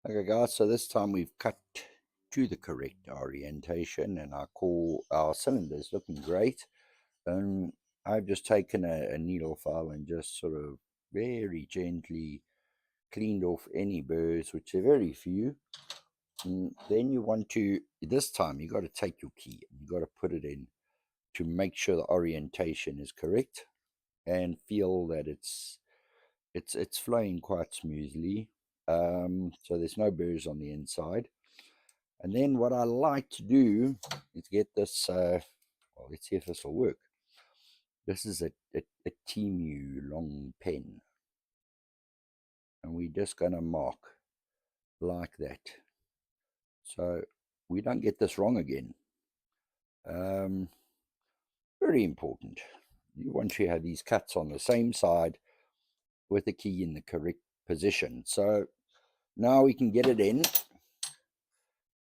Okay guys, so this time we've cut to the correct orientation and our cylinder's looking great. I've just taken a needle file and just sort of very gently cleaned off any burrs, which are very few. And then you want to, this time you got to take your key and you got to put it in to make sure the orientation is correct and feel that it's flowing quite smoothly. So there's no burrs on the inside. And then what I like to do is get this, well, let's see if this will work. This is a Temu long pen. And we're just going to mark like that. So we don't get this wrong again. Very important. You want to have these cuts on the same side with the key in the correct position. So now we can get it in.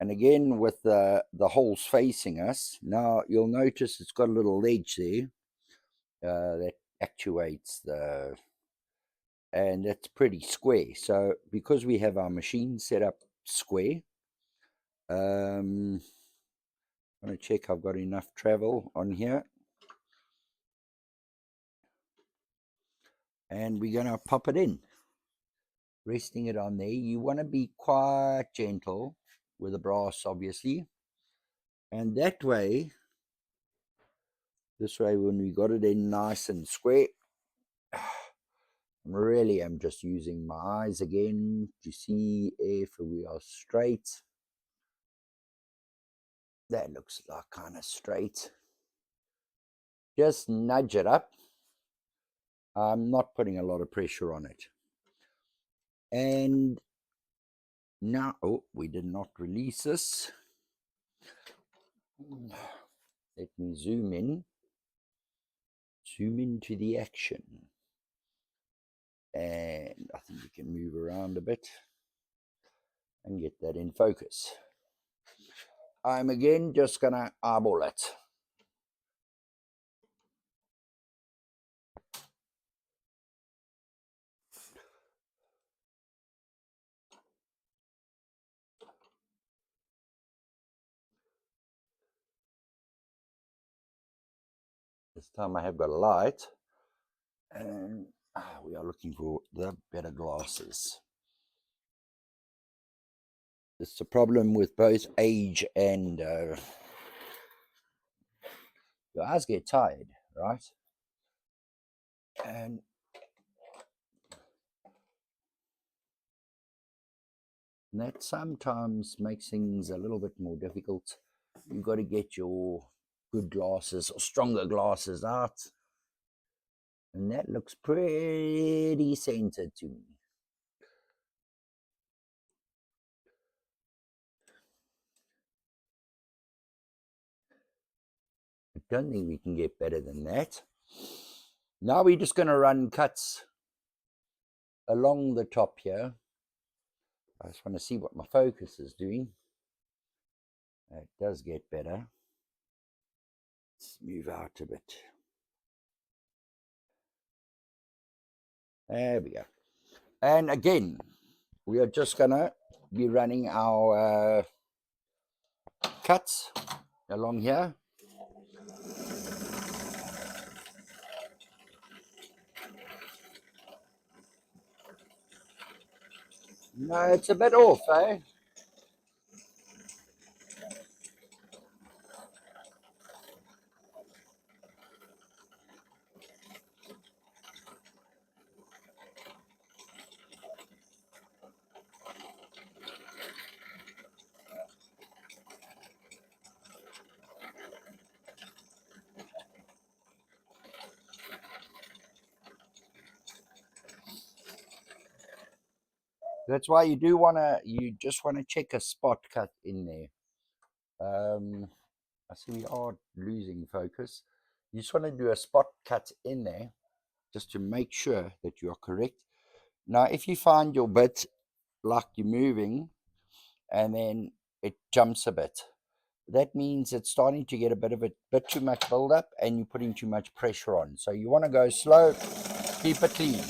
And again, with the holes facing us, now you'll notice it's got a little ledge there that actuates and it's pretty square. So because we have our machine set up square, I'm going to check I've got enough travel on here. And we're going to pop it in, resting it on there. You want to be quite gentle with the brass, obviously. And that way, this way, when we got it in nice and square, really I'm just using my eyes again to see if we are straight. That looks like kind of straight. Just nudge it up. I'm not putting a lot of pressure on it. And now, oh, we did not release this. Let me zoom into the action. And I think we can move around a bit and get that in focus. I'm again just going to eyeball it. This time I have got a light, and we are looking for the better glasses. It's a problem with both age and your eyes get tired, right? And that sometimes makes things a little bit more difficult. You've got to get your good glasses or stronger glasses out. And that looks pretty centered to me. I don't think we can get better than that. Now we're just going to run cuts along the top here. I just want to see what my focus is doing. It does get better. Let's move out a bit. There we go. And again, we are just going to be running our cuts along here. No, it's a bit off, eh? That's why you just want to check a spot cut in there. I see we are losing focus. You just want to do a spot cut in there just to make sure that you are correct. Now, if you find your bit like you're moving and then it jumps a bit, that means it's starting to get a bit too much buildup and you're putting too much pressure on. So you want to go slow, keep it clean.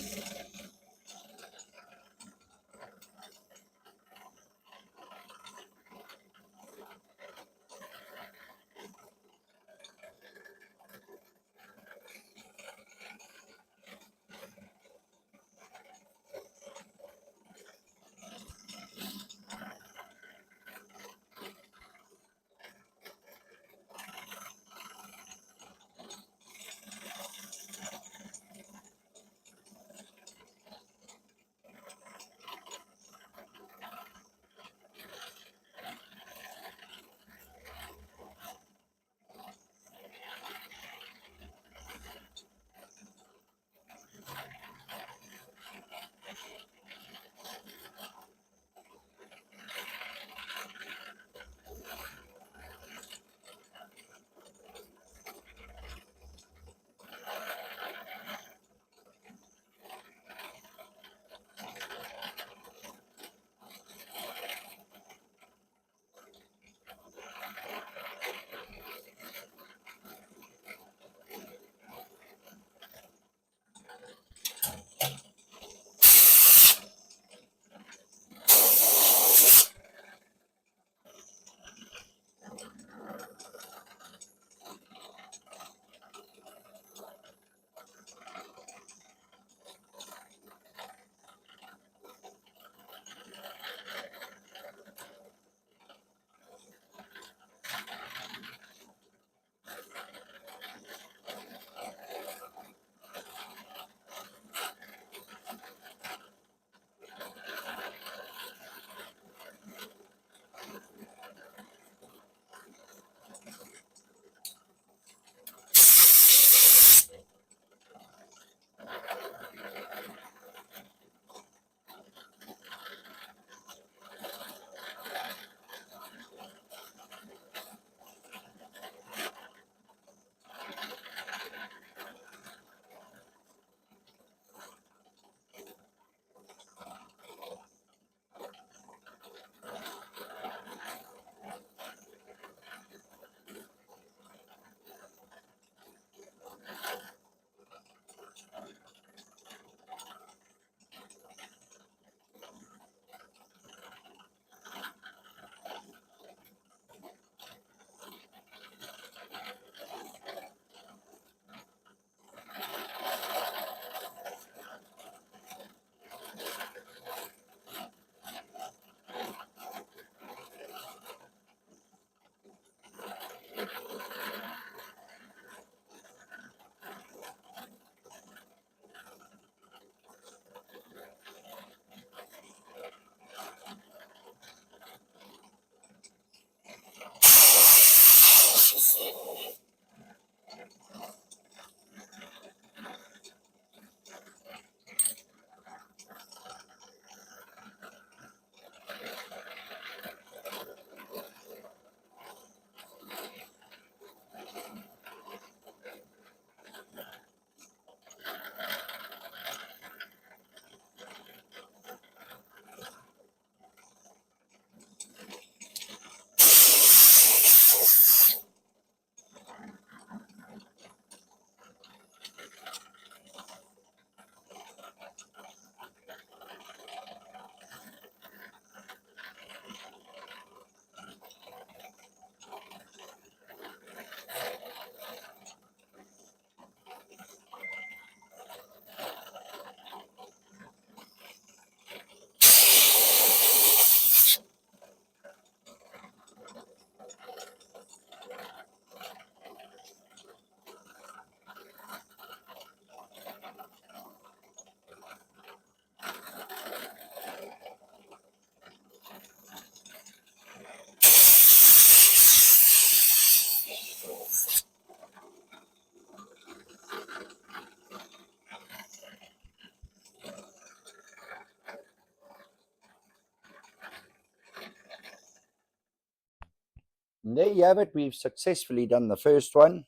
And there you have it. We've successfully done the first one.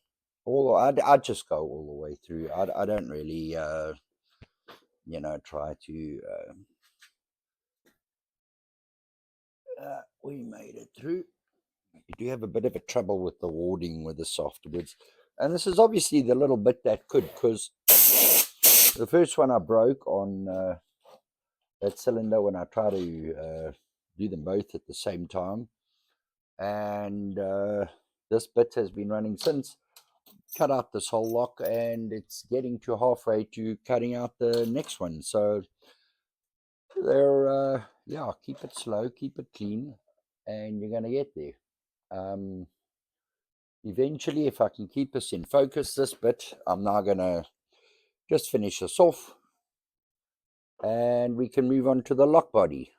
I'd just go all the way through. I don't really, try to. We made it through. You do have a bit of a trouble with the warding with this afterwards. And this is obviously the little bit that could, because the first one I broke on that cylinder when I try to do them both at the same time. And this bit has been running since. Cut out this whole lock, and it's getting to halfway to cutting out the next one. So they're keep it slow, keep it clean, and you're going to get there. Eventually, if I can keep us in focus this bit, I'm now going to just finish this off, and we can move on to the lock body.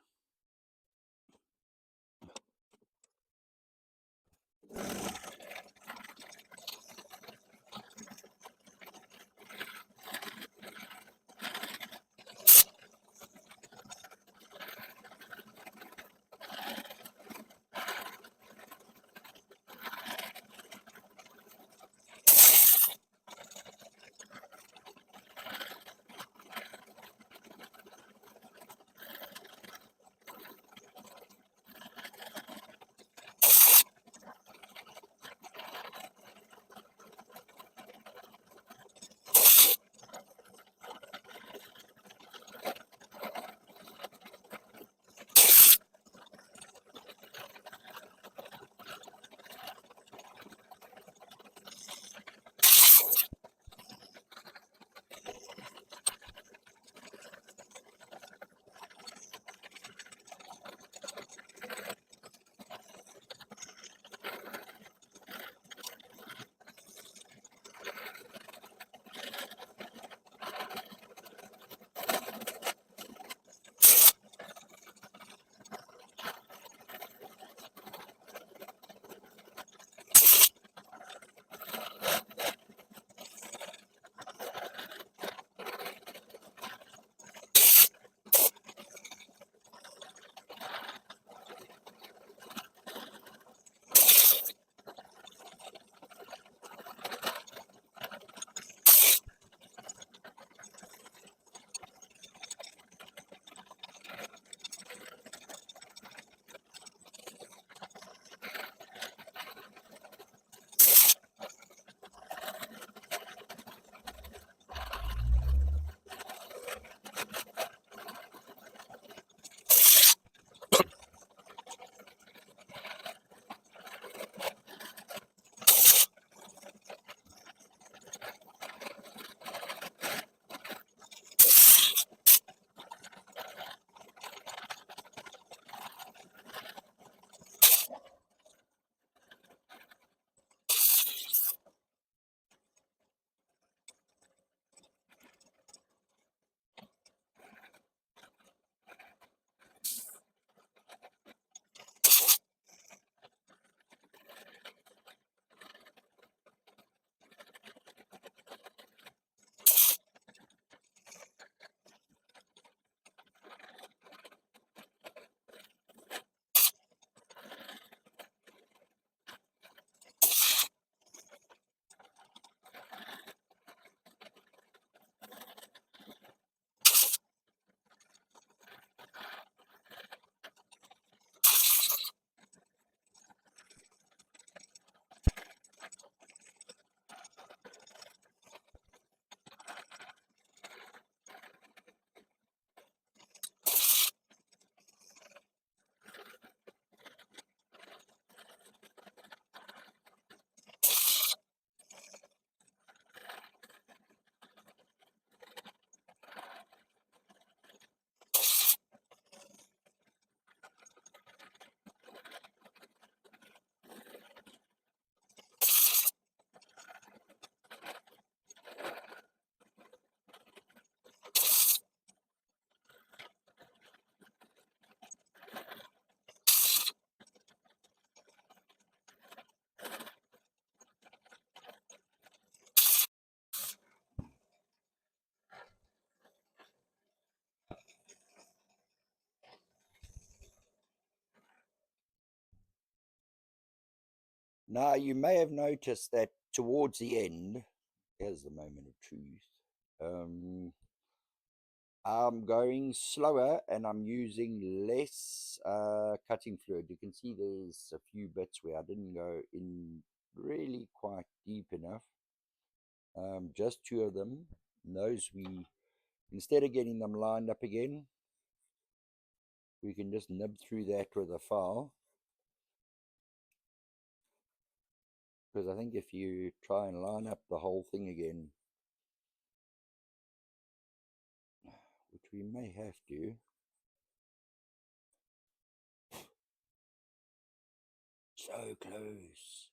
Now, you may have noticed that towards the end, here's the moment of truth. I'm going slower and I'm using less cutting fluid. You can see there's a few bits where I didn't go in really quite deep enough. Just two of them. And those instead of getting them lined up again, we can just nib through that with a file. Because I think if you try and line up the whole thing again, which we may have to, so close.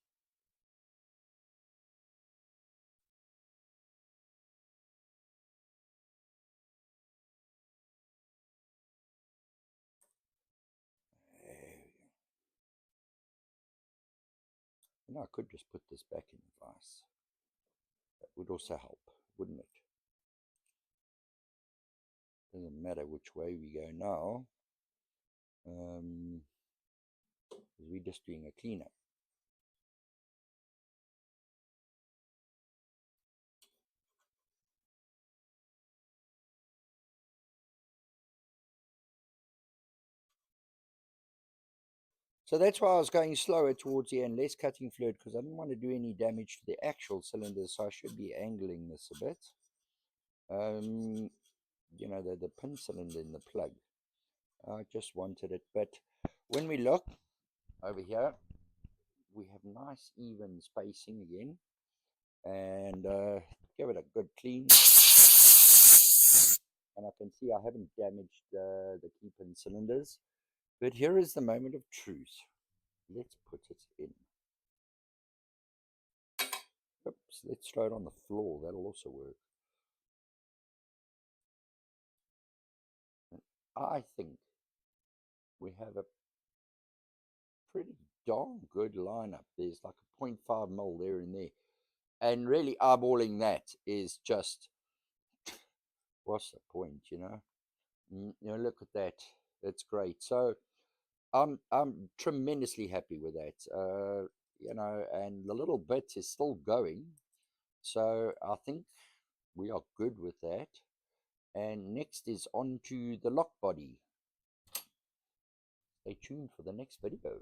And I could just put this back in the vise. That would also help, wouldn't it? Doesn't matter which way we go now. We're just doing a cleanup. So that's why I was going slower towards the end, less cutting fluid, because I didn't want to do any damage to the actual cylinder, so I should be angling this a bit. You know, the pin cylinder in the plug. I just wanted it, but when we look over here, we have nice even spacing again, and give it a good clean. And I can see I haven't damaged the key pin cylinders. But here is the moment of truth. Let's put it in. Oops, let's throw it on the floor. That'll also work. And I think we have a pretty darn good lineup. There's like a 0.5 mil there and there. And really eyeballing that is just, what's the point, you know? You know, look at that. It's great. So I'm tremendously happy with that. You know, and the little bit is still going. So I think we are good with that. And next is on to the lock body. Stay tuned for the next video.